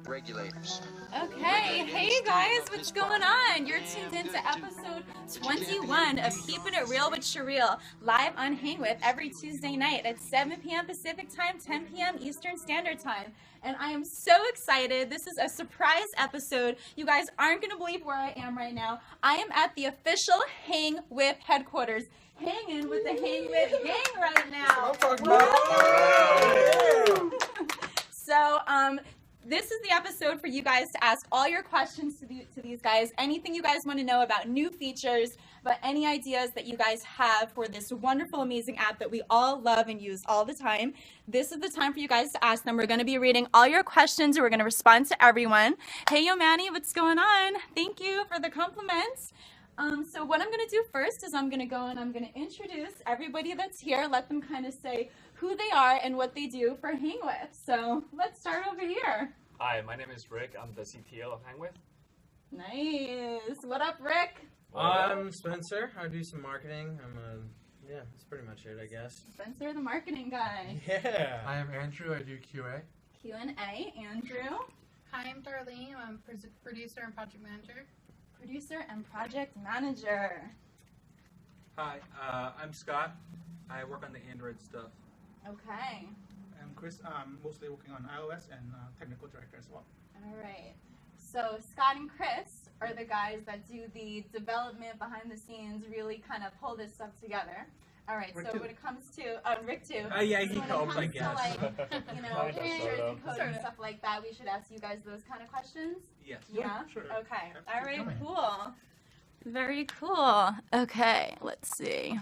regulators. Okay, hey guys, what's going on? You're tuned into episode 21 of Keeping It Real with Cheryl, live on Hang With every Tuesday night at 7 p.m. Pacific Time, 10 p.m. Eastern Standard Time. And I am so excited. This is a surprise episode. You guys aren't going to believe where I am right now. I am at the official Hang With headquarters, hanging with the Hang With gang right now. So, this is the episode for you guys to ask all your questions to these guys. Anything you guys want to know about new features, but any ideas that you guys have for this wonderful, amazing app that we all love and use all the time. This is the time for you guys to ask them. We're going to be reading all your questions. We're going to respond to everyone. Hey, yo, Manny, what's going on? Thank you for the compliments. So what I'm going to do first is I'm going to go and I'm going to introduce everybody that's here, let them kind of say who they are and what they do for Hang With. So let's start over here. Hi, my name is Rick. I'm the CTO of Hang With. Nice. What up, Rick? I'm Spencer. I do some marketing. Yeah, that's pretty much it, I guess. Spencer, the marketing guy. Yeah. I am Andrew. I do QA. Q&A, Andrew. Hi, I'm Darlene. I'm producer and project manager. Producer and project manager. Hi, I'm Scott. I work on the Android stuff. Okay. I'm Chris. I'm mostly working on iOS and technical director as well. All right. So Scott and Chris are the guys that do the development behind the scenes, really kind of pull this stuff together. All right. Rick so too. when it comes to Rick too. Yeah, he so when helps, it I comes guess. to like, you know, Kinda, features sorta. and code and stuff like that, we should ask you guys those kind of questions. Yes. Yeah. Sure. Okay. All right. Come in. Cool. Very cool. Okay. Let's see.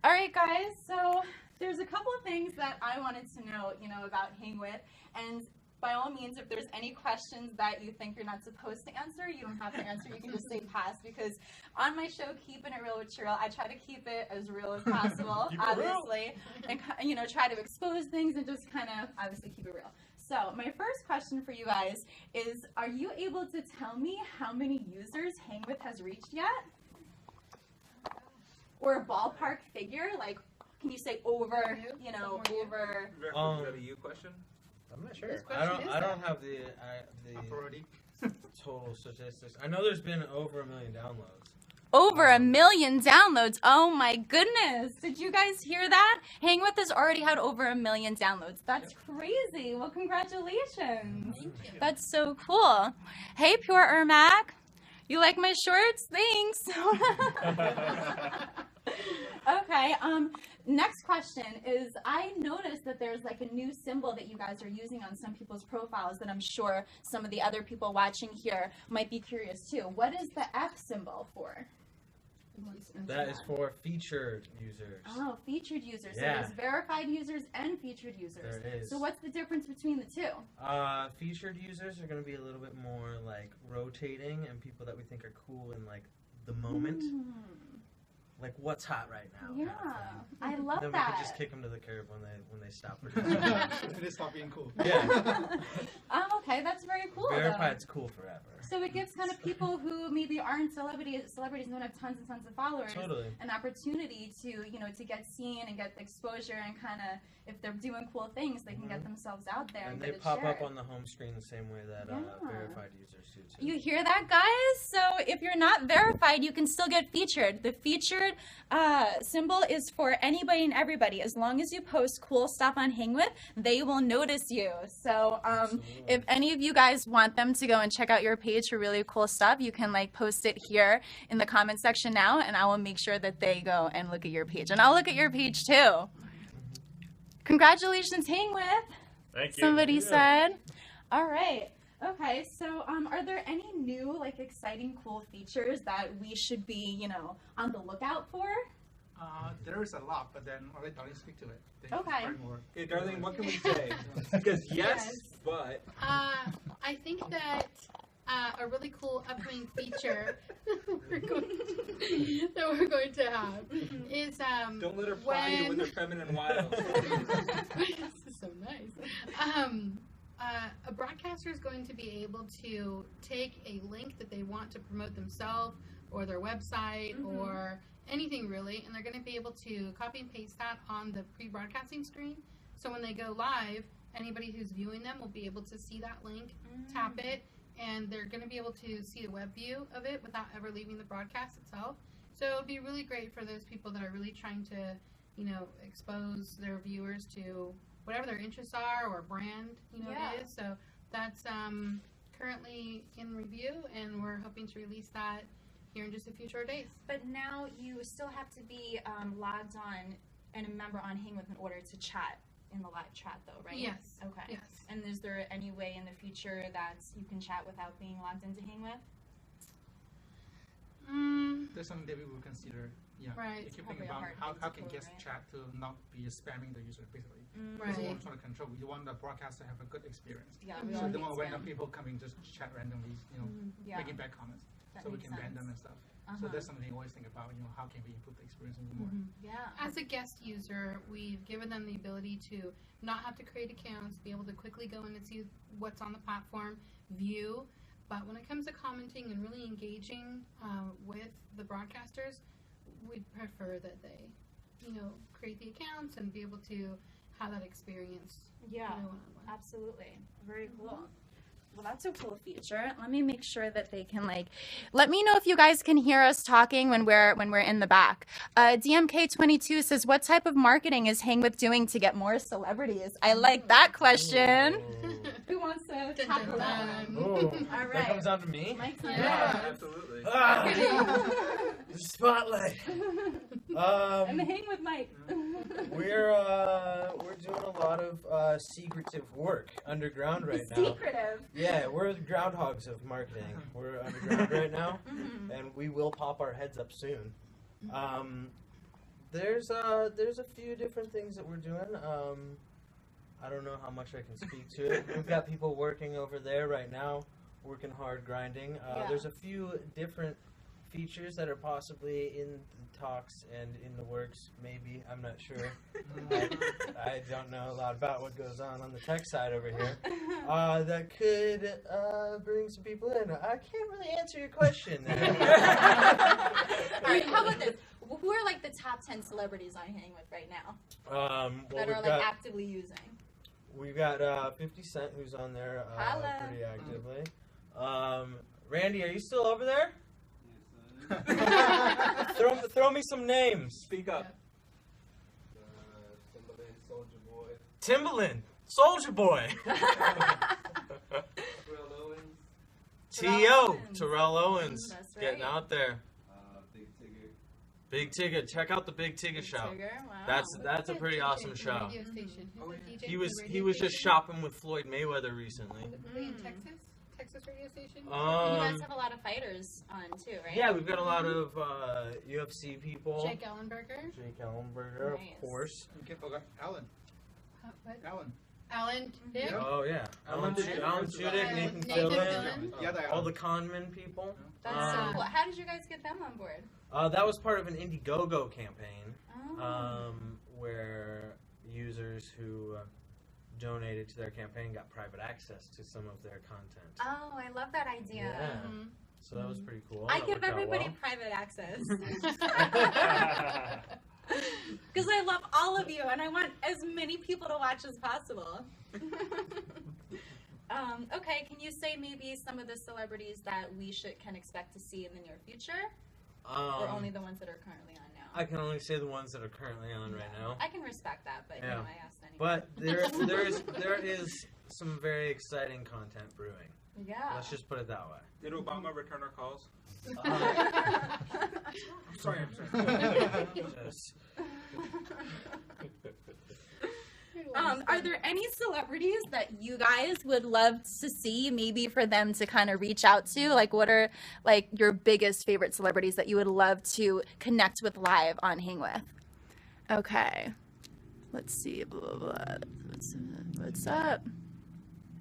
All right, guys. So there's a couple of things that I wanted to know, about Hang With, and by all means, if there's any questions that you think you're not supposed to answer, you don't have to answer. You can just say pass, because on my show, Keeping It Real with Cheryl, I try to keep it as real as possible, obviously, and try to expose things and just kind of obviously keep it real. So my first question for you guys is, are you able to tell me how many users Hang With has reached yet? Or a ballpark figure? Like, can you say over, over? Is that a you question? I'm not sure. Whose I question is don't that? have the Authority. total statistics. I know there's been over 1 million downloads. Over 1 million downloads. Oh my goodness. Did you guys hear that? Hang With has already had over 1 million downloads. That's crazy. Well, congratulations. That's so cool. Hey, Pure Ermac. You like my shorts? Thanks. Okay, next question is, I noticed that there's like a new symbol that you guys are using on some people's profiles that I'm sure some of the other people watching here might be curious too. What is the F symbol for? That is for featured users. Oh, featured users. Yeah. So there's verified users and featured users. There is. So what's the difference between the two? Featured users are going to be a little bit more like rotating and people that we think are cool in like the moment. Like what's hot right now. Yeah, I love Then we that. can just kick them to the curb when they stop. It is stop being cool. Yeah. Okay, that's very cool. though. Verified's cool forever. So it gives kind of people who maybe aren't celebrities and don't have tons and tons of followers Totally. an opportunity to get seen and get the exposure, and kind of, if they're doing cool things, they can get themselves out there and And get they it pop shared. up on the home screen the same way that Yeah. verified users do too. You hear that, guys? So if you're not verified, you can still get featured. The featured symbol is for anybody and everybody. As long as you post cool stuff on Hang With, they will notice you. So if any of you guys want them to go and check out your page for really cool stuff, you can post it here in the comment section now, and I will make sure that they go and look at your page. And I'll look at your page too. Congratulations, Hang With. Thank you. Somebody said. All right. Okay, so are there any new, exciting, cool features that we should be, on the lookout for? There is a lot, but then I'll let Darlene speak to it. Then you can Okay. explain more. Okay, Darlene, what can we say? Because yes, but I think that a really cool upcoming feature that we're going to have is don't let her ply you with her feminine wiles. This is so nice. A broadcaster is going to be able to take a link that they want to promote themselves or their website or anything really, and they're going to be able to copy and paste that on the pre-broadcasting screen. So when they go live anybody who's viewing them will be able to see that link, tap it, and they're going to be able to see the web view of it without ever leaving the broadcast itself. So it would be really great for those people that are really trying to, expose their viewers to whatever their interests are or brand, it is. So that's currently in review, and we're hoping to release that here in just a few short days. But now you still have to be logged on and a member on Hangin in order to chat in the live chat, though, right? Yes. Okay. Yes. And is there any way in the future that you can chat without being logged into Hangin? That's something that we will consider. Yeah. Right. If you Probably think a about hard how thing to can pull, guest right? chat to not be spamming the user, basically. Right. That's what I'm trying to control. We want the broadcast to have a good experience. Yeah, we we all So all we don't need want random spam. people coming just chat randomly, Yeah. making bad comments. That So we makes can ban sense. them and stuff. Uh-huh. So that's something we always think about. How can we improve the experience even more? Yeah. As a guest user, we've given them the ability to not have to create accounts, be able to quickly go in and see what's on the platform, view. But when it comes to commenting and really engaging with the broadcasters, we'd prefer that they, create the accounts and be able to have that experience. Yeah. One-on-one. Absolutely. Very cool. Well, that's a cool feature. Let me make sure that they can let me know if you guys can hear us talking when we're in the back. DMK22 says, what type of marketing is Hangin doing to get more celebrities? I like that question. Who wants to tackle that one? Oh, All that right. comes down to me. Mike's Yeah. Absolutely. The spotlight. I'm Hangin with Mike. We're doing a lot of secretive work underground right now. Secretive. Yeah, we're the groundhogs of marketing. We're underground right now, and we will pop our heads up soon. There's a few different things that we're doing. I don't know how much I can speak to it. We've got people working over there right now, working hard, grinding. Yeah. There's a few different features that are possibly in the talks and in the works, maybe. I'm not sure. I don't know a lot about what goes on the tech side over here. That could bring some people in. I can't really answer your question. All right, how about this? Who are the top 10 celebrities I'm hanging with right now Well, that are actively using? we've got 50 Cent who's on there Holla. pretty actively. Randy, are you still over there? throw me some names. Speak up. Timbaland, Soldier Boy, T.O., Owens. Terrell Owens, That's right. getting out there. Big Tigger, check out the Big Tigger show. Tigger, wow. That's a pretty awesome DJ show. Radio station. Who's the DJ He for was the he radio was just station? shopping with Floyd Mayweather recently. Were they in Texas? Texas radio station? You guys have a lot of fighters on too, right? Yeah, we've got a lot of UFC people. Jake Ellenberger. Jake Ellenberger, Nice. of course. You can't forget Alan. What? Alan. Alan Dick. Yeah. Oh yeah, Alan Alan Tudyk, Nathan Nathan Fillion, Yeah, they all the conmen people. That's so cool. How did you guys get them on board? That was part of an Indiegogo campaign, Oh. where users who donated to their campaign got private access to some of their content. Oh, I love that idea. Yeah. Mhm. So that was pretty cool. I That give worked out everybody well. private access. Because I love all of you and I want as many people to watch as possible. Okay, can you say maybe some of the celebrities that we can expect to see in the near future? Or only the ones that are currently on now? I can only say the ones that are currently on right now. I can respect that, but Yeah. I asked anyway. But there is some very exciting content brewing. Yeah. Let's just put it that way. Did Obama return our calls? I'm sorry. Just- Are there any celebrities that you guys would love to see, maybe for them to kind of reach out to? What are your biggest favorite celebrities that you would love to connect with live on Hang With? Okay, let's see. Blah, blah, blah. What's up?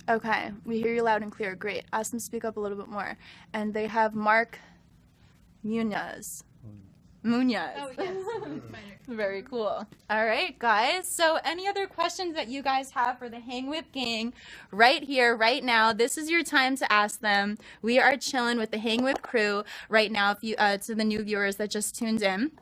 Okay, we hear you loud and clear. Great. Ask them to speak up a little bit more. And they have Mark Munoz. Oh, yes. Fighter. Very cool. All right, guys. So any other questions that you guys have for the Hang With gang right here, right now, this is your time to ask them. We are chilling with the Hang With crew right now. If you to the new viewers that just tuned in.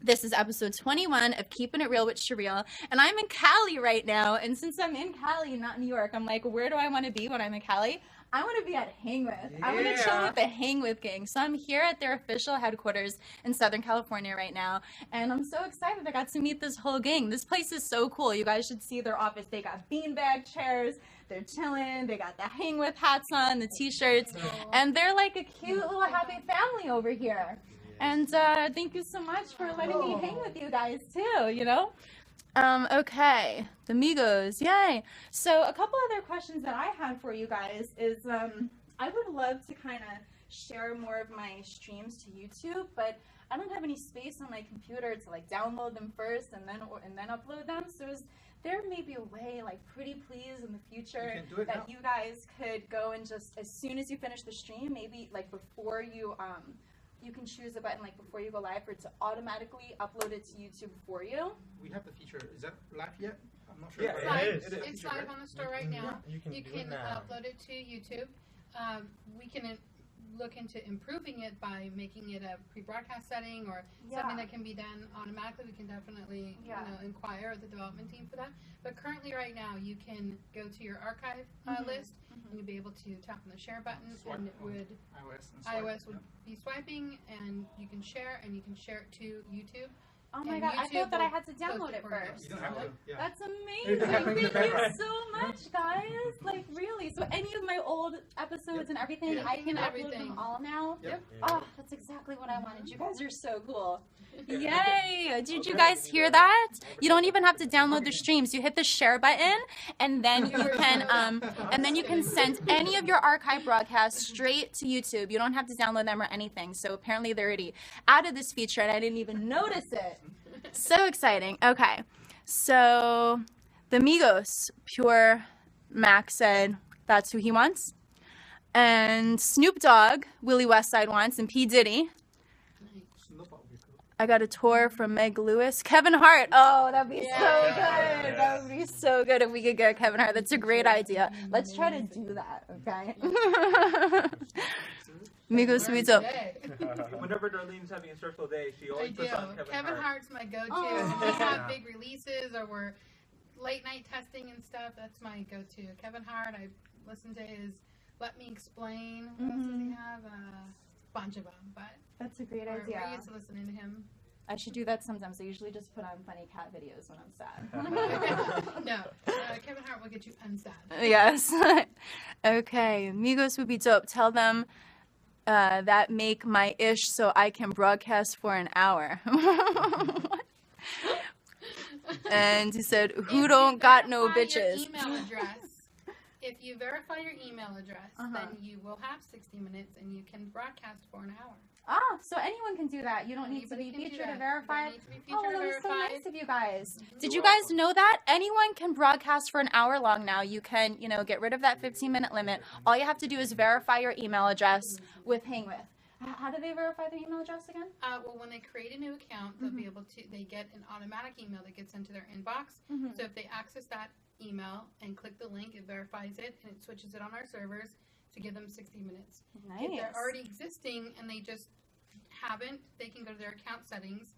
This is episode 21 of Keeping It Real with Cheryl, and I'm in Cali right now. And since I'm in Cali, not New York, I'm like, where do I want to be when I'm in Cali? I want to be at Hang With. I want to chill with the Hang With gang. So I'm here at their official headquarters in Southern California right now, and I'm so excited I got to meet this whole gang. This place is so cool. You guys should see their office. They got beanbag chairs. They're chilling. They got the Hang With hats on, the t-shirts, and they're like a cute little happy family over here. And thank you so much for letting me hang with you guys too, you know? Okay, the Migos, yay. So a couple other questions that I had for you guys is I would love to kind of share more of my streams to YouTube, but I don't have any space on my computer to like download them first and then upload them. So is there maybe a way, like pretty please in the future, that you guys could go and just as soon as you finish the stream, maybe like before you you can choose a button like before you go live for it to automatically upload it to YouTube for you. We have the feature. Is that live yet? I'm not sure. Yeah, about it that. is. It's live on the store right now. You can upload it to YouTube. We can look into improving it by making it a pre-broadcast setting or something that can be done automatically. We can definitely inquire the development team for that. But currently right now you can go to your archive list and you'll be able to tap on the share button and it would iOS would be swiping and you can share it to YouTube. Oh my god, I thought that I had to download it first. You don't have to. Yeah. That's amazing. Thank you so much, guys. Like, really. So any of my old episodes and everything, I can upload them all now? Yep. Oh, that's exactly what I wanted. You guys are so cool. Yay. Did you guys hear that? You don't even have to download the streams. You hit the share button, and then you can send any of your archive broadcasts straight to YouTube. You don't have to download them or anything. So apparently they already added this feature, and I didn't even notice it. So exciting. Okay, so the Migos, Pure Mac said that's who he wants, and Snoop Dogg, Willie Westside wants, and P Diddy. I got a tour from Meg Lewis, Kevin Hart. Oh, that'd be so good. That would be so good if we could get Kevin Hart. That's a great idea. Let's try to do that. Okay. Migos sweets up. Whenever Darlene's having a stressful day, she always puts on Kevin Hart's my go-to. When we have big releases or we're late night testing and stuff, that's my go-to. Kevin Hart, I listen to his Let Me Explain. What else does he have? A bunch of them, but that's a great idea. I used to listening to him. I should do that sometimes. I usually just put on funny cat videos when I'm sad. No, Kevin Hart will get you unsad. Yes. Okay, Migos would be dope. Tell them that make my ish so I can broadcast for an hour. And he said, who don't got no bitches? If you verify your email address, then you will have 60 minutes and you can broadcast for an hour. Ah, so anyone can do that. You don't need to be featured or verified. Oh, that was so nice of you guys. Did you guys know that? Anyone can broadcast for an hour long now. You can, get rid of that 15-minute limit. All you have to do is verify your email address with Hang With. How do they verify their email address again? Well, when they create a new account, they'll be able to, they get an automatic email that gets into their inbox. So if they access that email and click the link, it verifies it and it switches it on our servers to give them 60 minutes. Nice. If they're already existing and they just haven't, they can go to their account settings,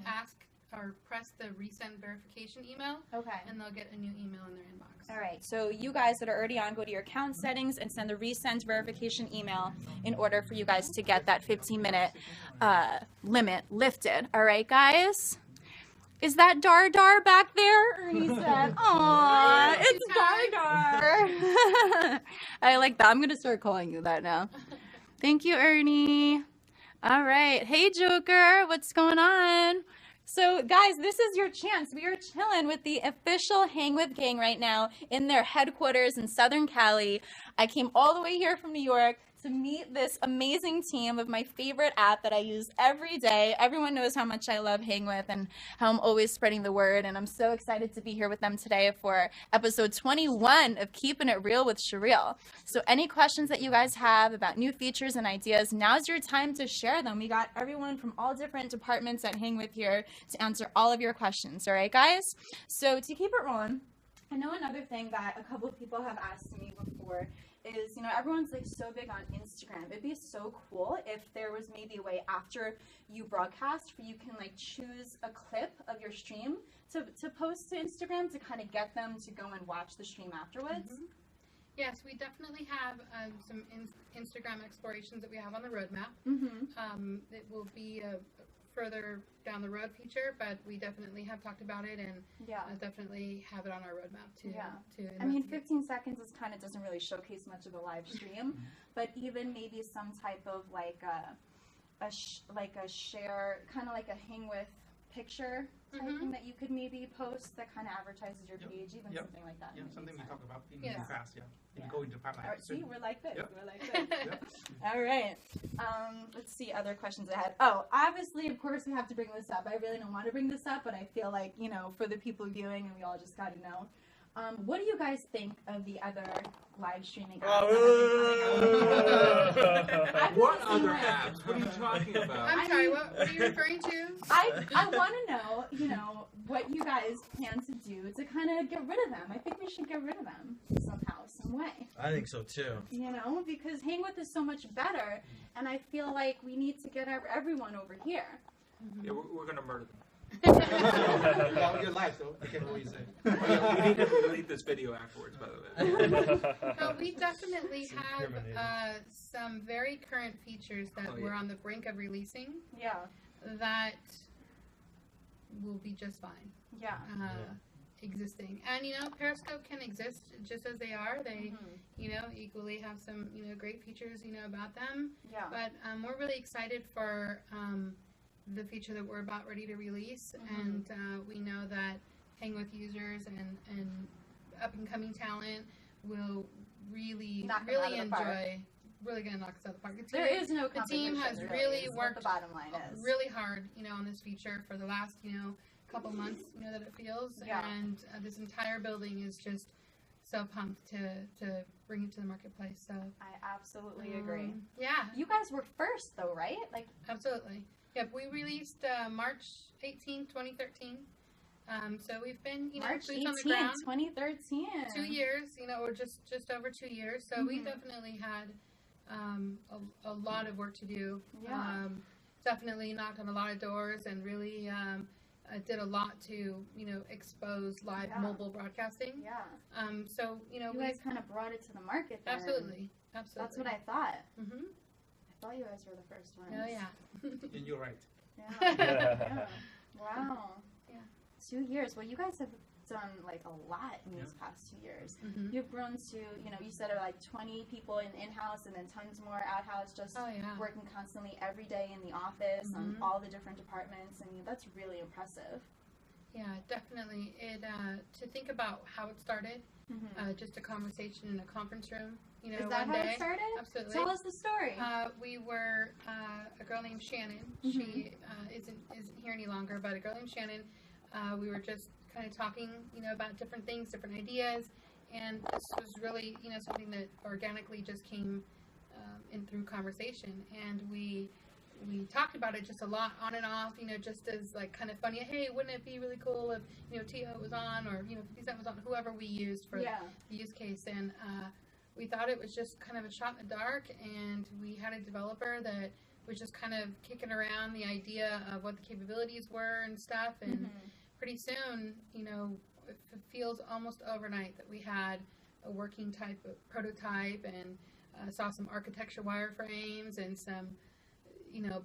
ask or press the resend verification email, and they'll get a new email in their inbox. All right, so you guys that are already on, go to your account settings and send the resend verification email in order for you guys to get that 15-minute limit lifted. All right, guys? Is that Dar Dar back there? Ernie said, aw, it's Dar Dar. I like that. I'm going to start calling you that now. Thank you, Ernie. All right. Hey, Joker. What's going on? So, guys, this is your chance. We are chilling with the official Hang With gang right now in their headquarters in Southern Cali. I came all the way here from New York to meet this amazing team of my favorite app that I use every day. Everyone knows how much I love Hang With and how I'm always spreading the word, and I'm so excited to be here with them today for episode 21 of Keeping It Real with Cheryl. So any questions that you guys have about new features and ideas, now's your time to share them. We got everyone from all different departments at Hang With here to answer all of your questions. All right, guys? So to keep it rolling, I know another thing that a couple of people have asked me before is, everyone's like so big on Instagram. It'd be so cool if there was maybe a way after you broadcast where you can like choose a clip of your stream to post to Instagram to kind of get them to go and watch the stream afterwards. Mm-hmm. Yes, we definitely have some Instagram explorations that we have on the roadmap. Mm-hmm. It will be a further down the road feature, but we definitely have talked about it and definitely have it on our roadmap too. I mean, 15 seconds kind of doesn't really showcase much of a live stream, but even maybe some type of like a share, kind of like a hang with picture type thing that you could maybe post that kind of advertises your page, even something like that. Yeah, something we talk about in fast. Yeah, Yeah. go into pipeline. All right, see, we're like this. Yep. We're like this. All right. Let's see other questions I had. Oh, obviously, of course, we have to bring this up. I really don't want to bring this up, but I feel like, for the people viewing, and we all just got to know. What do you guys think of the other live streaming apps? What other apps? What are you talking about? I'm sorry, what are you referring to? I want to know, what you guys plan to do to kind of get rid of them. I think we should get rid of them somehow, some way. I think so too. Because Hang With is so much better, and I feel like we need to get everyone over here. Yeah, we're going to murder them. Well, you're live, so I can't know what you say. We need to delete this video afterwards, by the way. So we definitely have some very current features that we're on the brink of releasing. Yeah. That will be just fine. Yeah. Existing. And, Periscope can exist just as they are. They, equally have some, great features, about them. Yeah. But we're really excited for the feature that we're about ready to release. And we know that Hang With users and up-and-coming talent will really enjoy. Really going to knock us out of the park. There is no The team has really worked the bottom line is. really hard, on this feature for the last, couple months, that it feels. Yeah. And this entire building is just so pumped to bring it to the marketplace. So I absolutely agree. Yeah. You guys were first, though, right? Like, absolutely. Yep. We released March 18, 2013. So we've been, March boots 18, on the ground. 2013. 2 years, or just over 2 years. So we definitely had a lot of work to do. Yeah. Definitely knocked on a lot of doors and really did a lot to, expose live mobile broadcasting. Yeah. So, you guys kind of brought it to the market then. Absolutely. That's what I thought. Mm-hmm. I thought you guys were the first ones. Oh, yeah. And you're right. Yeah. Wow. Yeah. 2 years. Well, you guys have done like a lot in these past 2 years. You've grown to, you said like 20 people in-house and then tons more out-house, just working constantly every day in the office on all the different departments. I mean, that's really impressive. Yeah, definitely. To think about how it started, just a conversation in a conference room, Is that one how day. it started? Absolutely. Tell us the story. We were a girl named Shannon. She isn't here any longer, but a girl named Shannon. We were just kind of talking, about different things, different ideas, and this was really, something that organically just came in through conversation, and we talked about it just a lot on and off, just as like kind of funny. Hey, wouldn't it be really cool if Tio was on, or 50 Cent was on, whoever we used for the use case, and we thought it was just kind of a shot in the dark, and we had a developer that was just kind of kicking around the idea of what the capabilities were and stuff, and pretty soon, it feels almost overnight that we had a working type of prototype and saw some architecture wireframes and some,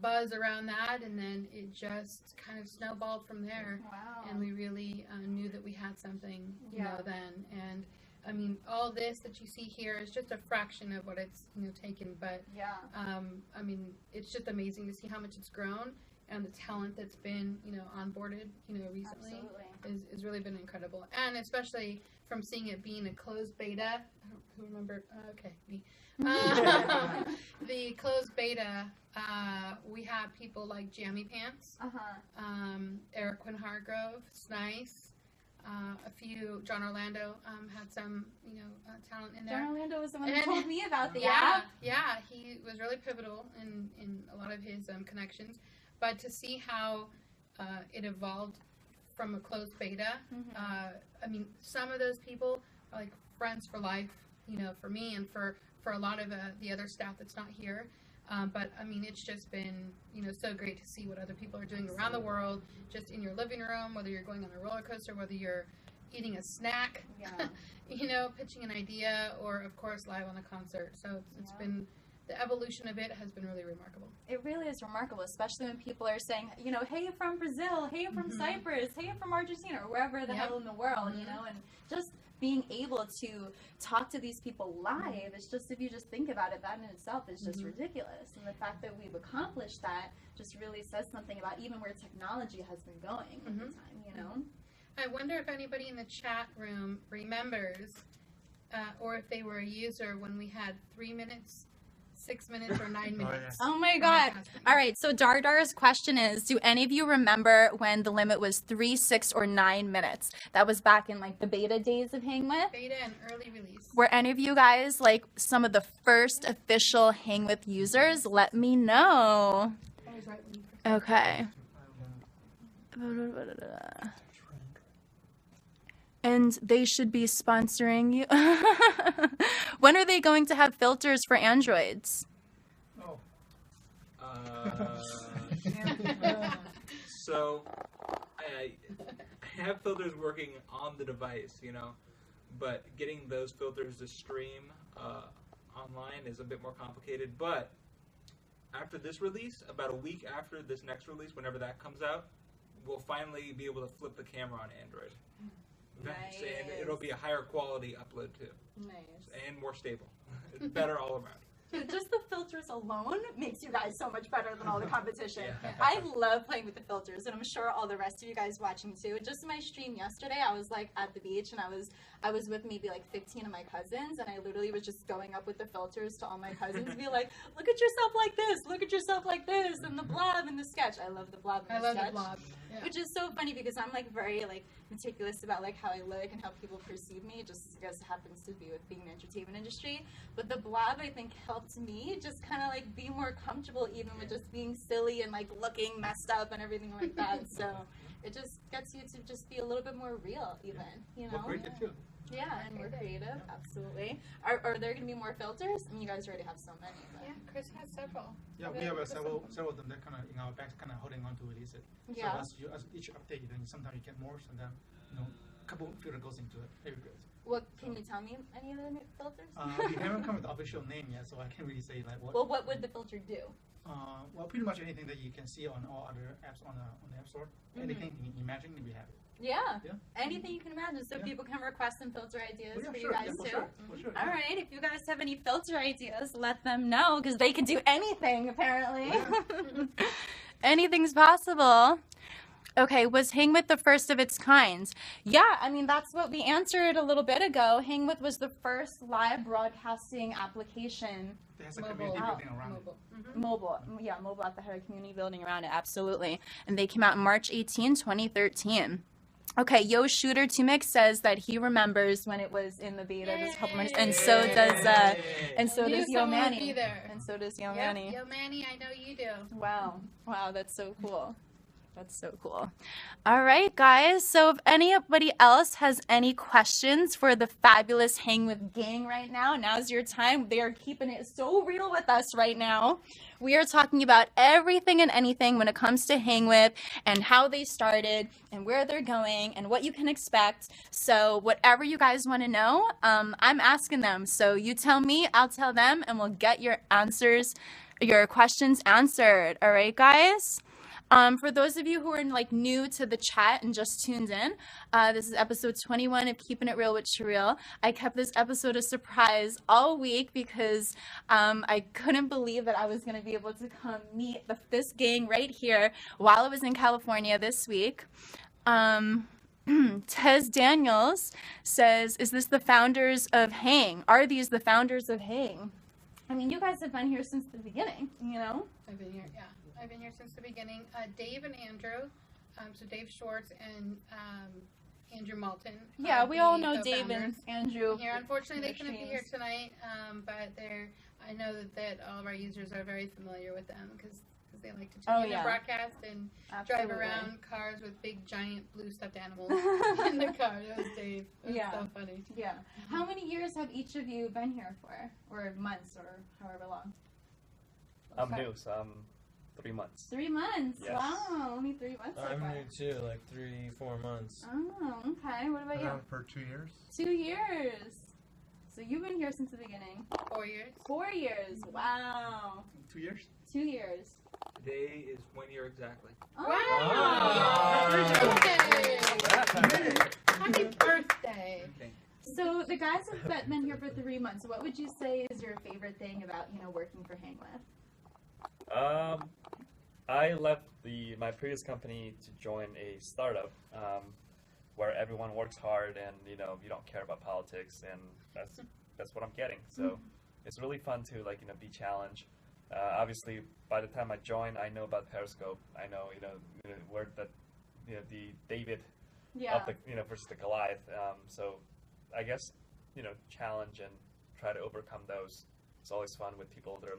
buzz around that, and then it just kind of snowballed from there. Wow. And we really knew that we had something, then. And I mean, all this that you see here is just a fraction of what it's, taken, but I mean, it's just amazing to see how much it's grown, and the talent that's been, onboarded, recently is really been incredible. And especially from seeing it being a closed beta. Who remember? Okay, me. The closed beta, we had people like Jammy Pants, Eric Quinn Hargrove, Snice, a few. John Orlando had some, talent in there. John Orlando was the one who told me about the yeah, app. Yeah, he was really pivotal in a lot of his connections. But to see how it evolved from a closed beta, I mean, some of those people are like friends for life, for me and for for a lot of the other staff that's not here. But I mean, it's just been, so great to see what other people are doing around the world, just in your living room, whether you're going on a roller coaster, whether you're eating a snack, pitching an idea, or of course live on a concert. So it's been, the evolution of it has been really remarkable. It really is remarkable, especially when people are saying, hey, I'm from Brazil, hey, I'm from Cyprus, hey, I'm from Argentina, or wherever the hell in the world, and just being able to talk to these people live, it's just, if you just think about it, that in itself is just ridiculous. And the fact that we've accomplished that just really says something about even where technology has been going at the time, I wonder if anybody in the chat room remembers, or if they were a user when we had 3 minutes, 6 minutes, or 9 minutes. Oh my God. All right. So Dardar's question is, do any of you remember when the limit was 3, 6, or 9 minutes? That was back in like the beta days of Hang With. Beta and early release. Were any of you guys like some of the first official Hang With users? Let me know. I was right when you first Okay. And they should be sponsoring you. When are they going to have filters for Androids? Oh. So I have filters working on the device, but getting those filters to stream online is a bit more complicated. But after this release, about a week after this next release, whenever that comes out, we'll finally be able to flip the camera on Android. Nice. And it'll be a higher quality upload too. Nice. And more stable. It's better all around. Dude, just the filters alone makes you guys so much better than all the competition. Yeah. I love playing with the filters, and I'm sure all the rest of you guys watching too. Just my stream yesterday, I was like at the beach, and I was with maybe like 15 of my cousins, and I literally was just going up with the filters to all my cousins, be like, look at yourself like this, look at yourself like this, and the blob and the sketch. I love the blob and the sketch. the blob. Yeah. Which is so funny because I'm like very like meticulous about like how I look and how people perceive me. Just as happens to be with being in the entertainment industry. But the blob I think helped me just kind of like be more comfortable even with just being silly and like looking messed up and everything like that. So it just gets you to just be a little bit more real even, More creative too. Yeah, and more creative, absolutely. Are there going to be more filters? I mean, you guys already have so many. But. Yeah, Chris has several. Yeah, we have several of them that kind of in our bags, kind of holding on to release it. Yeah. So as each update, then sometimes you get more, sometimes a couple filter goes into it. Very good. What can you tell me? Any of the new filters? We haven't come with the official name yet, so I can't really say like what. Well, what would the filter do? Well, pretty much anything that you can see on all other apps on the App Store. Anything you can imagine, we have it. Yeah. Yeah. Anything you can imagine. So people can request some filter ideas for you sure. guys For too. sure. For sure. All right. If you guys have any filter ideas, let them know because they can do anything apparently. Anything's possible. Okay, was Hang With the first of its kind? Yeah, I mean, that's what we answered a little bit ago. Hang With was the first live broadcasting application. It has a community building around it. Mobile at the Harry community building around it, absolutely. And they came out March 18, 2013. Okay, Yo Shooter 2Mix says that he remembers when it was in the beta this couple months, and so does Yo Manny. And so does Yo Manny. Yo Manny, I know you do. Wow, that's so cool. That's so cool. All right, guys. So if anybody else has any questions for the fabulous Hang With gang right now, now's your time. They are keeping it so real with us right now. We are talking about everything and anything when it comes to Hang With and how they started and where they're going and what you can expect. So whatever you guys want to know, I'm asking them. So you tell me, I'll tell them, and we'll get your questions answered. All right, guys? For those of you who are like new to the chat and just tuned in, this is episode 21 of Keeping It Real with Cheryl. I kept this episode a surprise all week because I couldn't believe that I was going to be able to come meet this gang right here while I was in California this week. Tez Daniels says, is this the founders of Hang? Are these the founders of Hang? I mean, you guys have been here since the beginning, I've been here, yeah. I've been here since the beginning. Dave and Andrew, so Dave Schwartz and Andrew Malton. Yeah, we all know Dave and Andrew. Here, unfortunately, they couldn't be here tonight, but I know that all of our users are very familiar with them because because they like to Oh, tune in yeah. a broadcast and Absolutely. drive around cars with big, giant, blue stuffed animals in the car. That was Dave. It was Yeah. so funny. Yeah. How many years have each of you been here for? Or months, or however long? I'm new, so I'm 3 months. 3 months. Yes. Wow, only 3 months so I'm far. new too, like 3-4 months. Oh, okay. What about you? Around for 2 years. 2 years. So you've been here since the beginning. 4 years. 4 years. Wow. 2 years. 2 years. Today is 1 year exactly. Oh. Wow. Birthday! Happy birthday! Okay. So the guys have been here for 3 months. What would you say is your favorite thing about, working for Hang With? I left my previous company to join a startup where everyone works hard and you don't care about politics, and that's what I'm getting. So it's really fun to be challenged. Obviously, by the time I joined, I know about Periscope. I know where the David Yeah. of the versus the Goliath. So I guess challenge and try to overcome those. It's always fun with people that are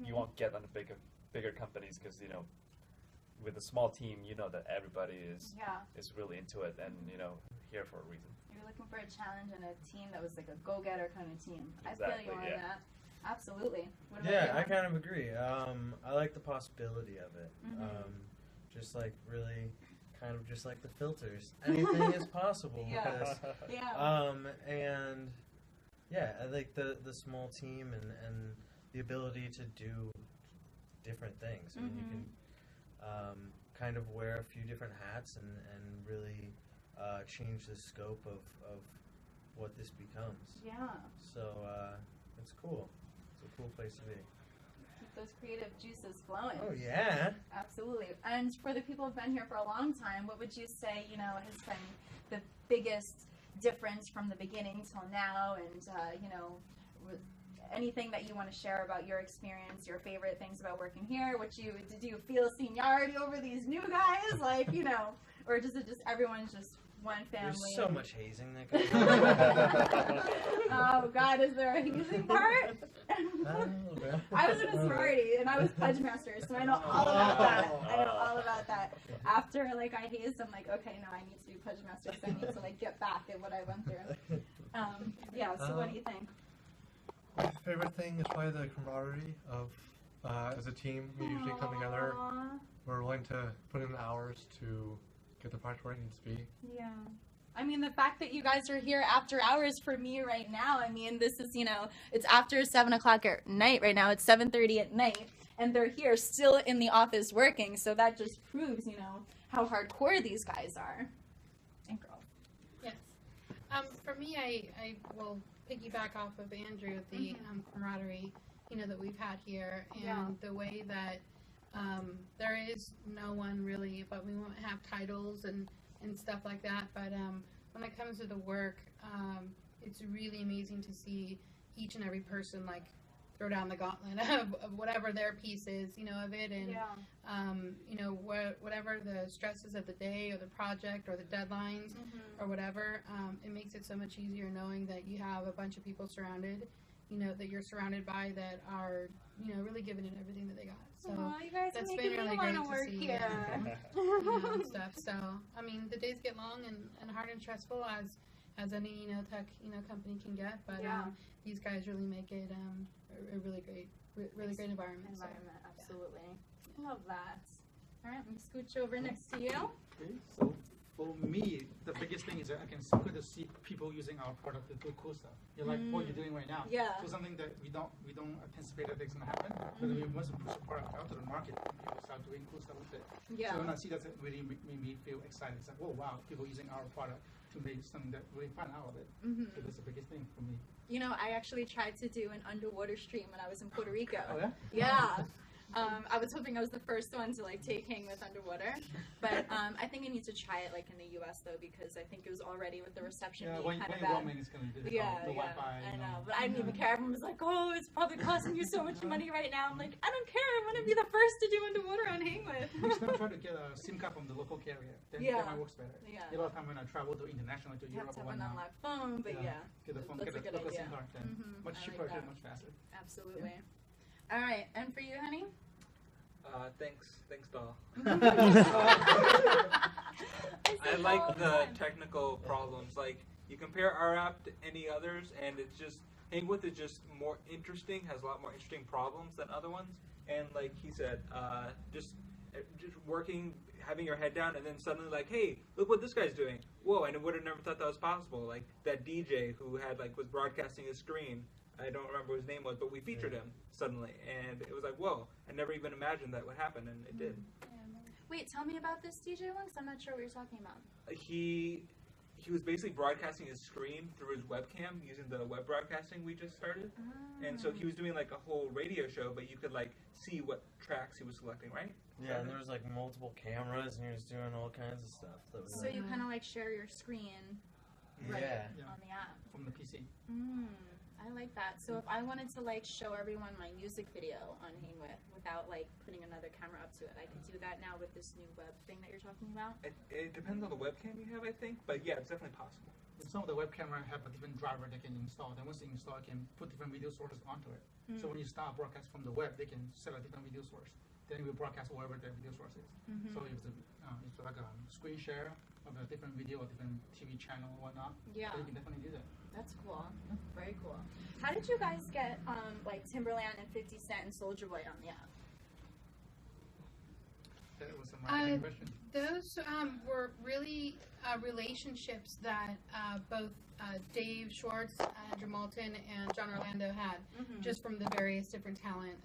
you won't get on the bigger companies because with a small team that everybody is really into it and here for a reason. You're looking for a challenge and a team that was like a go-getter kind of team. I feel Exactly, you on yeah. that. Absolutely. What about Yeah, you? I kind of agree. I like the possibility of it. Just like really, kind of just like the filters. Anything is possible. Yeah. Because, Yeah. and yeah, I like the small team and the ability to do different things. I mean, you can kind of wear a few different hats and really change the scope of what this becomes. Yeah. So it's cool. It's a cool place to be. Keep those creative juices flowing. Oh yeah. Absolutely. And for the people who've been here for a long time, what would you say, has been the biggest difference from the beginning till now? And, with anything that you want to share about your experience, your favorite things about working here? Did you feel seniority over these new guys? Or does it just, everyone's just one family? There's so much hazing that goes on. Oh, God, is there a hazing part? I was in a sorority and I was pudge master, so I know all about that. I know all about that. After I hazed, I'm like, okay, no, I need to be pudge master, so I need to get back at what I went through. Yeah. So what do you think? My favorite thing is probably the camaraderie of as a team. We usually come together. Aww. We're willing to put in the hours to get the project where it needs to be. Yeah. I mean, the fact that you guys are here after hours for me right now, I mean, this is, it's after 7 o'clock at night right now. It's 7:30 at night, and they're here still in the office working. So that just proves, how hardcore these guys are. And girl. Yes. For me, I will piggyback off of Andrew with the camaraderie, that we've had here, and the way that there is no one really, but we won't have titles and stuff like that. But when it comes to the work, it's really amazing to see each and every person throw down the gauntlet of whatever their piece is, of it, and whatever the stresses of the day or the project or the deadlines or whatever, it makes it so much easier knowing that you have a bunch of people surrounded, that you're surrounded by that are, really giving it everything that they got. So you guys that's are been making really me great want to to work see. here. And stuff. So I mean, the days get long and hard and stressful as any tech company can get, but these guys really make it a really great environment. Absolutely. I love that. All right, let me scooch over next to you. Okay, so for me, the biggest thing is that I can good to see people using our product to do cool stuff. Like what you're doing right now. Yeah. So something that we don't anticipate that it's gonna happen, but we must push the product out to the market and people start doing cool stuff with it. Yeah. So when I see that, it really made me feel excited. It's like, oh wow, people using our product to make something that really fun out of it. So that's the biggest thing for me. I actually tried to do an underwater stream when I was in Puerto Rico. Oh yeah? Yeah. I was hoping I was the first one to take Hang With underwater, but I think I need to try it in the U.S. though, because I think it was already with the reception being kind of bad. Roaming is gonna do the Wi-Fi. I know, but I didn't even care. Everyone was like, "Oh, it's probably costing you so much money right now." I'm like, I don't care. I want to be the first to do underwater on Hang With. I'm just gonna try to get a SIM card from the local carrier. Then that works better. Yeah. A lot of time when I travel to international to You Europe have to or have an whatnot, unlocked phone, but get the phone, that's get a good a local idea. SIM card, then much I like cheaper, that. much faster. Absolutely. All right, and for you, honey? Thanks, doll. I like the technical problems. Like, you compare our app to any others, and it's just, Hang With is just more interesting, has a lot more interesting problems than other ones. And like he said, just working, having your head down, and then suddenly like, hey, look what this guy's doing. Whoa, I would have never thought that was possible. Like that DJ who had was broadcasting his screen. I don't remember what his name was, but we featured him suddenly, and it was like, whoa, I never even imagined that would happen, and it did. Wait, tell me about this DJ one, 'cause I'm not sure what you're talking about. He was basically broadcasting his screen through his webcam using the web broadcasting we just started. And so he was doing like a whole radio show, but you could like see what tracks he was selecting, right? Yeah, and there was like multiple cameras, and he was doing all kinds of stuff. That was So you kind of like share your screen right Yeah. on the app. From the PC. I like that. So if I wanted to like show everyone my music video on Hang With without like putting another camera up to it, I could do that now with this new web thing that you're talking about. It depends on the webcam you have, I think, but yeah, it's definitely possible. Some of the web camera have a different driver they can install. Then once they install, it can put different video sources onto it. So when you start broadcast from the web, they can set a different video source. Then it will broadcast wherever the video source is. So if it's like a screen share of a different video or different TV channel or whatnot, Yeah. you can definitely do that. That's cool. Very cool. How did you guys get like Timberland and 50 Cent and Soulja Boy on the app? That was a marketing question. Those were really relationships that both Dave Schwartz, Andrew Moulton, and John Orlando had, just from the various different talent.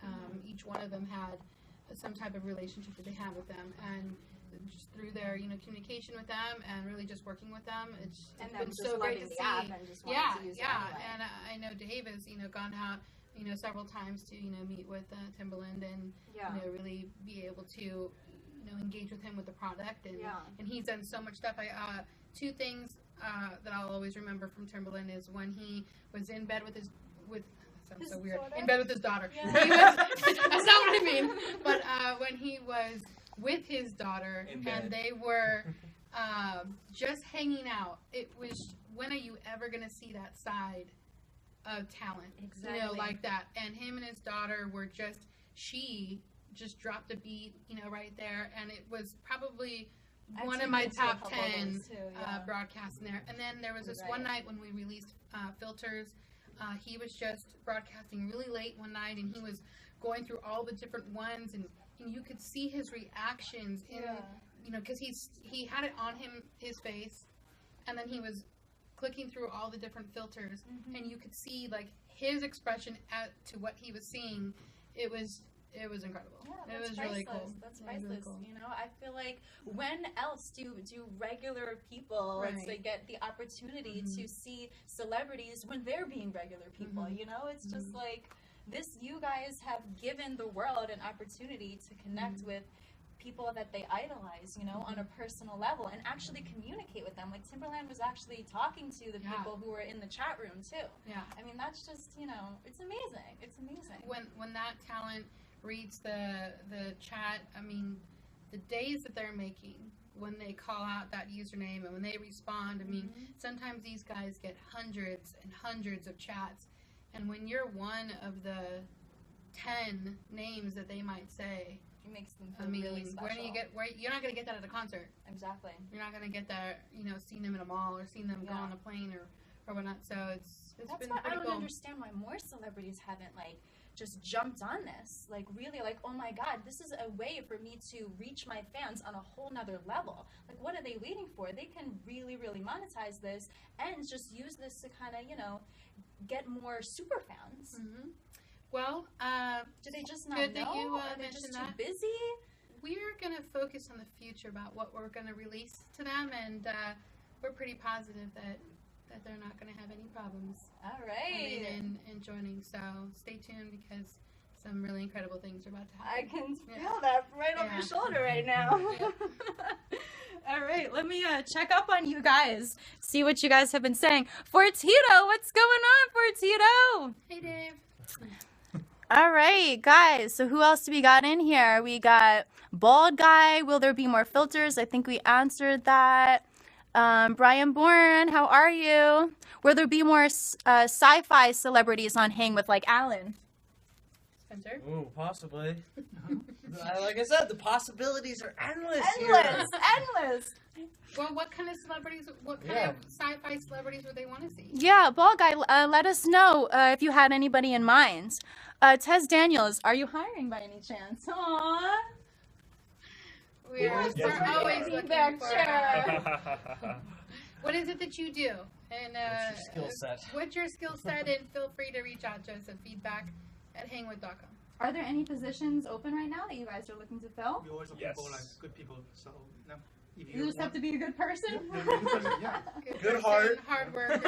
Each one of them had some type of relationship that they had with them, and just through their communication with them and really just working with them, it's been so great to see. And just wanted to use it anyway. And I know Dave has gone out several times to meet with Timberland and really be able to engage with him with the product, and he's done so much stuff. Two things that I'll always remember from Timberland is when he was in bed with sounds so weird. Daughter? In bed with his daughter. Yeah. That's not what I mean. But when he was with his daughter and they were just hanging out, it was, when are you ever going to see that side of talent? Exactly. Like that. And him and his daughter were she just dropped a beat, right there. And it was probably one of my top 10 broadcasts in there. And then there was this one night when we released Filters. He was just broadcasting really late one night, and he was going through all the different ones, and you could see his reactions in, because he had it on his face, and then he was clicking through all the different filters, and you could see like his expression to what he was seeing. It was incredible. Yeah, it was really cool. That's priceless. Really cool. I feel like when else do regular people to get the opportunity to see celebrities when they're being regular people? It's just like this. You guys have given the world an opportunity to connect with people that they idolize, on a personal level, and actually communicate with them. Like Timberland was actually talking to the people who were in the chat room too. Yeah. I mean, that's just it's amazing. It's amazing. When that talent reads the chat, I mean, the days that they're making when they call out that username and when they respond, I mean, sometimes these guys get hundreds and hundreds of chats, and when you're one of the 10 names that they might say, it makes them feel really special. You're not going to get that at a concert. Exactly. You're not going to get that, seeing them in a mall or seeing them go on a plane or whatnot. So it's That's been why pretty I don't cool. understand why more celebrities haven't just jumped on this. Really, oh my God, this is a way for me to reach my fans on a whole nother level. What are they waiting for? They can really, really monetize this and just use this to kind of, get more super fans. Well, do they just not good know? that you Are they just mentioned too that. busy? We're going to focus on the future about what we're going to release to them, and we're pretty positive that they're not going to have any problems. All right. In joining. So stay tuned, because some really incredible things are about to happen. I can feel that right over your shoulder right now. All right, let me check up on you guys, see what you guys have been saying. Fortito, what's going on, Fortito? Hey, Dave. All right, guys, so who else do we got in here? We got Bald Guy. Will there be more filters? I think we answered that. Brian Bourne, how are you? Will there be more sci-fi celebrities on Hang with, like Alan? Spencer? Ooh, possibly. Like I said, the possibilities are endless. Endless, endless. Well, what kind of celebrities? What kind of sci-fi celebrities would they want to see? Yeah, Ball Guy, let us know if you had anybody in mind. Tez Daniels, are you hiring by any chance? Aww. We're Yes, we always are. looking Back for. chair. What is it that you do? And What's your skill set? What's your skill set? And feel free to reach out to us at feedback@hangwith.com. Are there any positions open right now that you guys are looking to fill? We always look Yes. for like good people. So no, if You just have to be a good person? Yeah, good person, yeah. Good person, heart. hard work.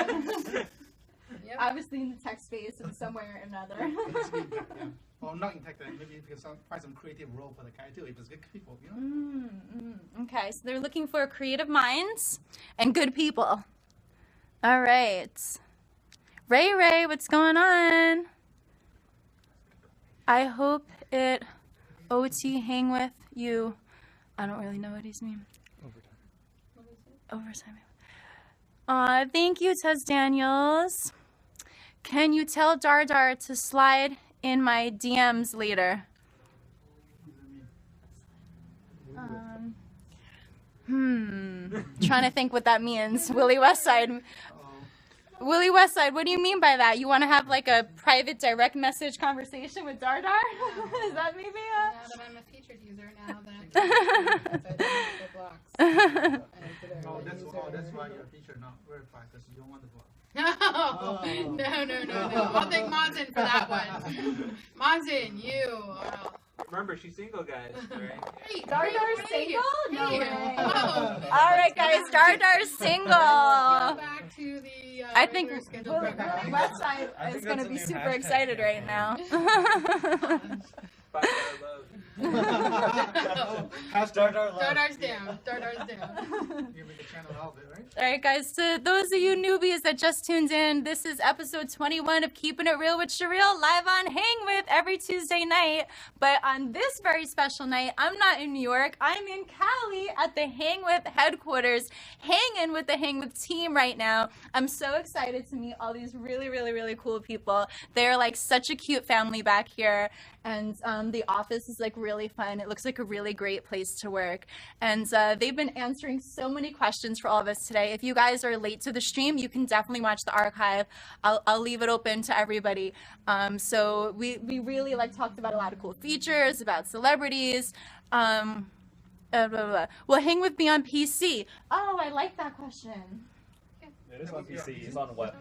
Yep. Obviously in the tech space in some way or another. Yeah. Well, not in tech then. Maybe you can find some creative role for the guy too. If it's good people, you know. Okay, so they're looking for creative minds and good people. All right. Ray, what's going on? I hope it OT hang with you. I don't really know what he's mean. Overtime. Thank you, Tez Daniels. Can you tell Dardar to slide in my DMs later? Trying to think what that means. Willie Westside. Willie Westside, what do you mean by that? You want to have like a private direct message conversation with Dardar? Is that maybe Now that I'm a featured user, now that I don't have the blocks. Oh, that's why you're featured, not verified, because you don't want the block. No. I'll thank Monson for that one. Monson, you. Remember, she's single, guys. Right? Hey, Dardar's single? No Hey. way. Oh. All right, guys, Dardar's single. Go back to the I think regular scheduled Willie program. Westside I think is going to that's a be new super hashtag excited right campaign. now. Find our love. Dardar's down. Dardar's down. You make a channel out of it, right? All right, guys, to those of you newbies that just tuned in, this is episode 21 of Keeping It Real with Cheryl, live on Hang With every Tuesday night. But on this very special night, I'm not in New York. I'm in Cali at the Hang With headquarters, hanging with the Hang With team right now. I'm so excited to meet all these really, really, really cool people. They're like such a cute family back here. And the office is like really fun. It looks like a really great place to work. And they've been answering so many questions for all of us today. If you guys are late to the stream, you can definitely watch the archive. I'll leave it open to everybody. So we really like talked about a lot of cool features, about celebrities. Well, hang with me on PC. Oh, I like that question. It is on PC. It's on web.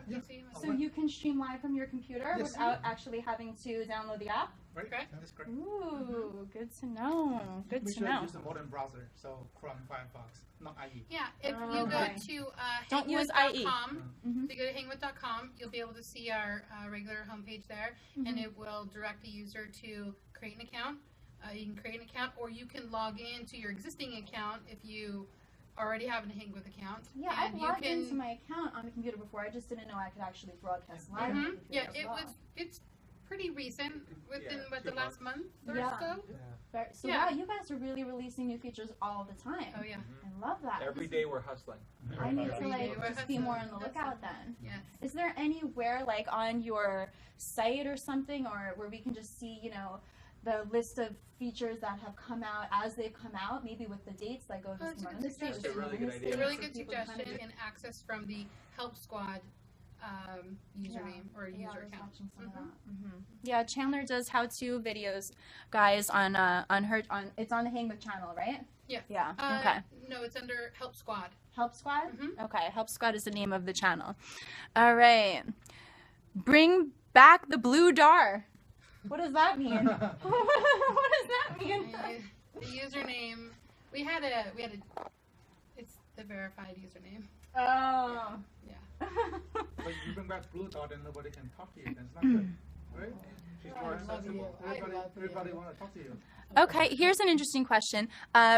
So you can stream live from your computer Yes. without actually having to download the app? Right? Okay. That's correct. Ooh, good to know. Good Make to sure know. you use a modern browser, so Chrome, Firefox, not IE. Yeah, if you go Okay. to Don't use hangwith.com, Mhm. if you go to hangwith.com, you'll be able to see our regular homepage there, and it will direct the user to create an account. You can create an account, or you can log in to your existing account if you already have a Hangwith account. Yeah, and I've you logged can, into my account on the computer before. I just didn't know I could actually broadcast live on the computer Yeah, as it well. was. It's pretty recent, within Yeah, what the 2 last month or Yeah. so. So Yeah. wow, you guys are really releasing new features all the time. Oh yeah, I love that. Every day we're hustling. I need to Every day like we're just be more on the hustling. lookout then. yes. Is there anywhere like on your site or something, or where we can just see, you know, the list of features that have come out as they've come out, maybe with the dates, like oh, Oh, this that's a came out good on this date, suggestion. this came out Really on good this idea. It's a date, really so good people can suggestion kind of- and access from the Help Squad username or Yeah, I user was account. watching some of that. Yeah, Chandler does how-to videos, guys, on it's on the Hang With channel, right? Yeah. Yeah. Okay. No, it's under Help Squad. Help Squad? Mhm. Okay, Help Squad is the name of the channel. All right. Bring back the blue dar. What does that mean? What does that mean? The username we had a it's the verified username. Oh. Yeah. But you bring back Blue Dot and nobody can talk to you. That's not good, right? She's more I love accessible. you. I love you. Everybody want to talk to you. Okay, here's an interesting question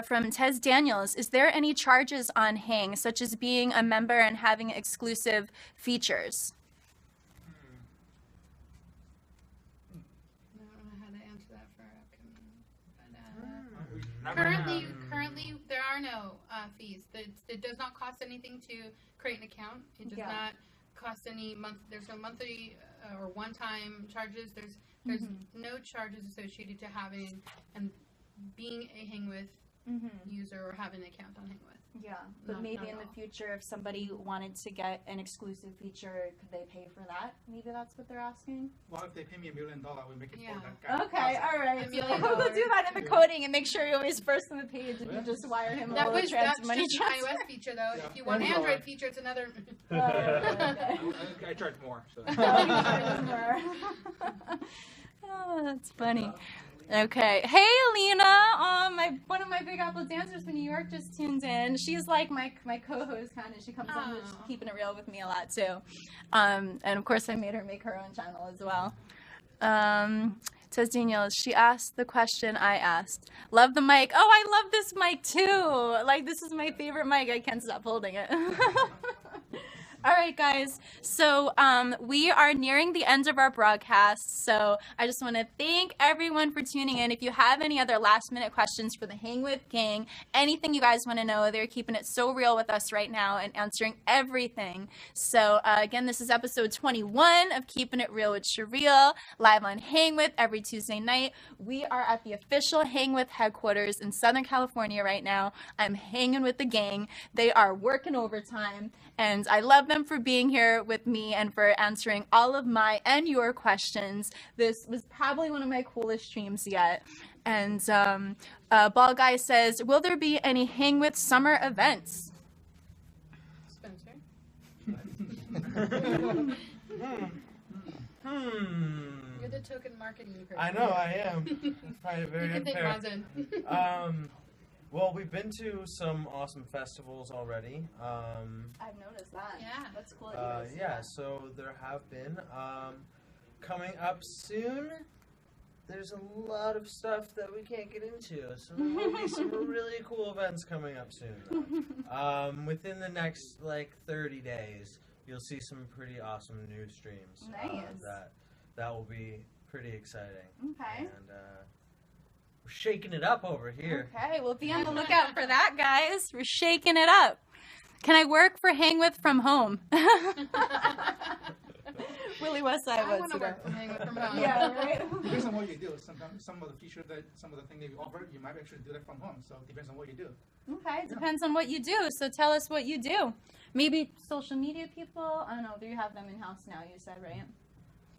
from Tez Daniels. Is there any charges on Hang, such as being a member and having exclusive features? I don't know how to answer that for upcoming. But, currently, there are no fees. It does not cost anything to create an account. It does Yeah. not cost any month. There's no monthly or one-time charges. There's no charges associated to having being a Hang With Mm-hmm. user or having an account on Hang With. Yeah, but Not maybe at in the all. future, if somebody wanted to get an exclusive feature, could they pay for that? Maybe that's what they're asking. Well, if they pay me $1 million, we make it Yeah. for that guy. Okay, all right. $1 So million. we'll do that in the coding and make sure you're always first on the page and you just wire him That a was little that's money just an transfer. iOS feature though. Yeah. If you want Android. Android feature, it's another. Oh, okay. I charge more. So. Oh, that's funny. Okay. Hey, Alina. One of my Big Apple dancers from New York just tuned in. She's like my co-host kind of. She comes on to Aw. Keeping It Real with me a lot too. And of course I made her make her own channel as well. Says Danielle, she asked the question I asked. Love the mic. Oh, I love this mic too. Like, this is my favorite mic. I can't stop holding it. All right, guys. So we are nearing the end of our broadcast. So I just want to thank everyone for tuning in. If you have any other last-minute questions for the Hang With gang, anything you guys want to know, they're keeping it so real with us right now and answering everything. So again, this is episode 21 of Keeping It Real with Cheryl, live on Hang With every Tuesday night. We are at the official Hang With headquarters in Southern California right now. I'm hanging with the gang. They are working overtime. And I love them for being here with me and for answering all of my and your questions. This was probably one of my coolest streams yet. And Ball Guy says, will there be any Hang With summer events? Spencer. You're the token marketing person. I know I am. It's probably You very can think unfair. Rosin. Well, we've been to some awesome festivals already. I've noticed that. Yeah. That's cool. that you guys do Yeah, that. so there have been. Coming up soon, there's a lot of stuff that we can't get into. So there will be some really cool events coming up soon. Though. Within the next, 30 days, you'll see some pretty awesome new streams. Nice. That will be pretty exciting. Okay. And we're shaking it up over here. Okay, we'll be on the lookout for that, guys. We're shaking it up. Can I work for Hang With from home? Willie Westside I was want to work from Hang With from home. Yeah, right? Depends on what you do. Sometimes some of the features some of the things that you offer, you might actually do that from home. So it depends on what you do. Okay, it depends on what you do. So tell us what you do. Maybe social media people. I don't know. Do you have them in house now? You said, right? I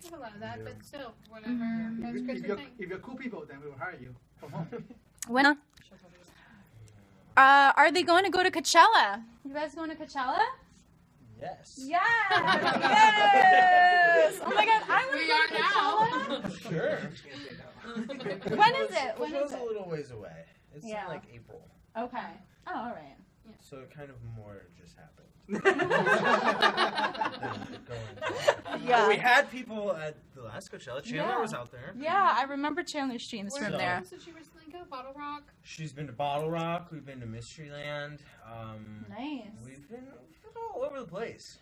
have a lot of that, Yeah. but still, whatever. Mhm. That's If Chris' you're, thing. if you're cool people, then we will hire you from home. When? Are they going to go to Coachella? You guys going to Coachella? Yes. Yes! Yes! Oh my God, I want to We go are to now. Coachella. When is it? When is Coachella's it? a little ways away. It's Yeah. in April. Okay. Oh, all right. So it kind of more just happened. Yeah. We had people at the last Coachella. Chandler Yeah. was out there. Yeah, I remember Chandler streams Where from So- there. else did she recently go? Bottle Rock? She's been to Bottle Rock. We've been to Mysteryland. Nice. We've been all over the place.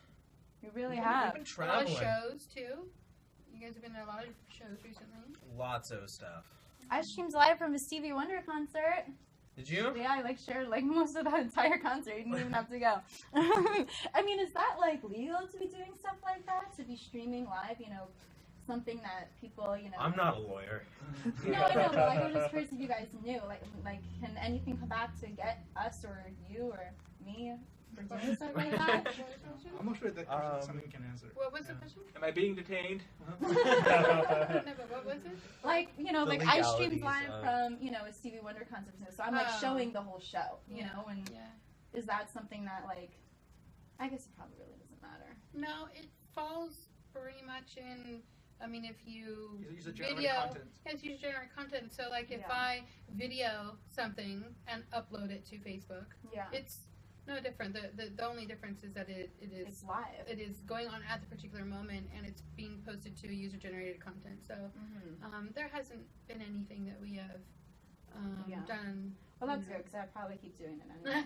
You really We've have. been A lot of traveling. shows, too. You guys have been to a lot of shows recently. Lots of stuff. I streamed live from a Stevie Wonder concert. Did you? Yeah, I shared most of the entire concert. You didn't even have to go. I mean, is that legal to be doing stuff like that? To be streaming live, something that people, I'm not a lawyer. No, I know, but I was just curious if you guys knew. Like, can anything come back to get us or you or me for doing stuff like that? I'm not sure that question something can answer. What was the question? Am I being detained? No, but what was it? Like, The I streamed legalities live of- from, a Stevie Wonder concert, so I'm Oh. showing the whole show, Yeah. and Yeah. is that something that I guess it probably really doesn't matter. No, it falls pretty much in. I mean, if you Use a generate video, content. yes, you generate content. So, if Yeah. I video something and upload it to Facebook, Yeah. it's no different. The only difference is that it It's is live. it is going on at the particular moment and it's being posted to user generated content. So, Mm-hmm. there hasn't been anything that we have Yeah. done. Well, that's good, because I'd probably keep doing it anyway.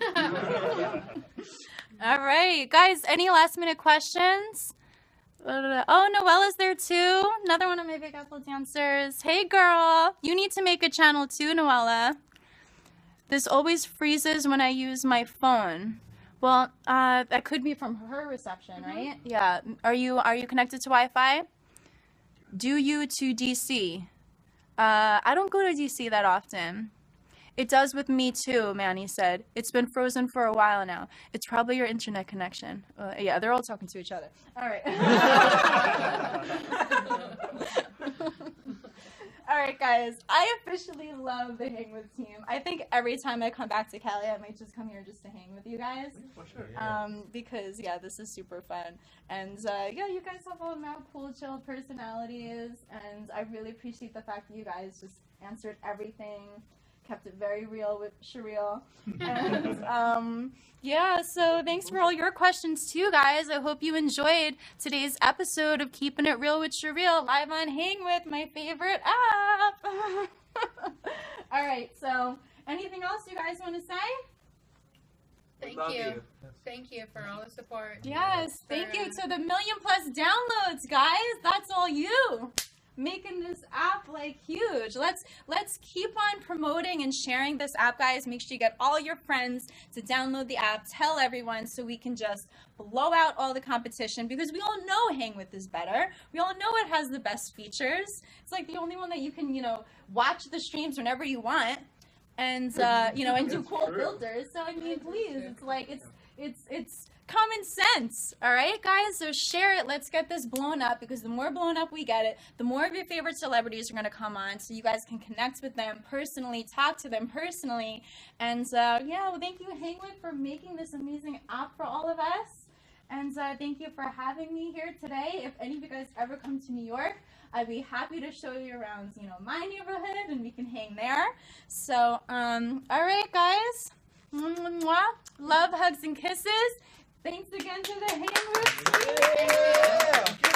Yeah. All right, guys, any last minute questions? Oh, Noella's there too. Another one of my Big Apple dancers. Hey, girl. You need to make a channel too, Noella. This always freezes when I use my phone. Well, that could be from her reception, right? Yeah. Are you connected to Wi-Fi? Do you to DC? I don't go to DC that often. It does with me too, Manny said. It's been frozen for a while now. It's probably your internet connection. Yeah, they're all talking to each other. All right. All right, guys. I officially love the Hang With team. I think every time I come back to Cali, I might just come here just to hang with you guys. For sure. Because, yeah, this is super fun. And, yeah, you guys have all now cool, chill personalities. And I really appreciate the fact that you guys just answered everything, kept it very real with Cheryl. And, yeah, so thanks for all your questions too, guys. I hope you enjoyed today's episode of Keeping It Real with Cheryl, live on Hang With, my favorite app. All right, so anything else you guys want to say? Thank Love you. Thank you for all the support. Yes, thank you to the 1 million+ downloads, guys. That's all you. Making this app like huge. Let's keep on promoting and sharing this app, guys. Make sure you get all your friends to download the app. Tell everyone so we can just blow out all the competition, because we all know Hang With is better. We all know it has the best features. It's like the only one that you can, watch the streams whenever you want, and and do cool filters. So I mean, please, it's like it's common sense. All right, guys, so share it. Let's get this blown up, because the more blown up we get it, the more of your favorite celebrities are going to come on, so you guys can connect with them personally, talk to them personally. And well, thank you, Hang With, for making this amazing app for all of us. And thank you for having me here today. If any of you guys ever come to New York, I'd be happy to show you around, my neighborhood, and we can hang there. So, all right, guys. Mwah. Love, hugs, and kisses. Thanks again to the Hang With team. Yeah.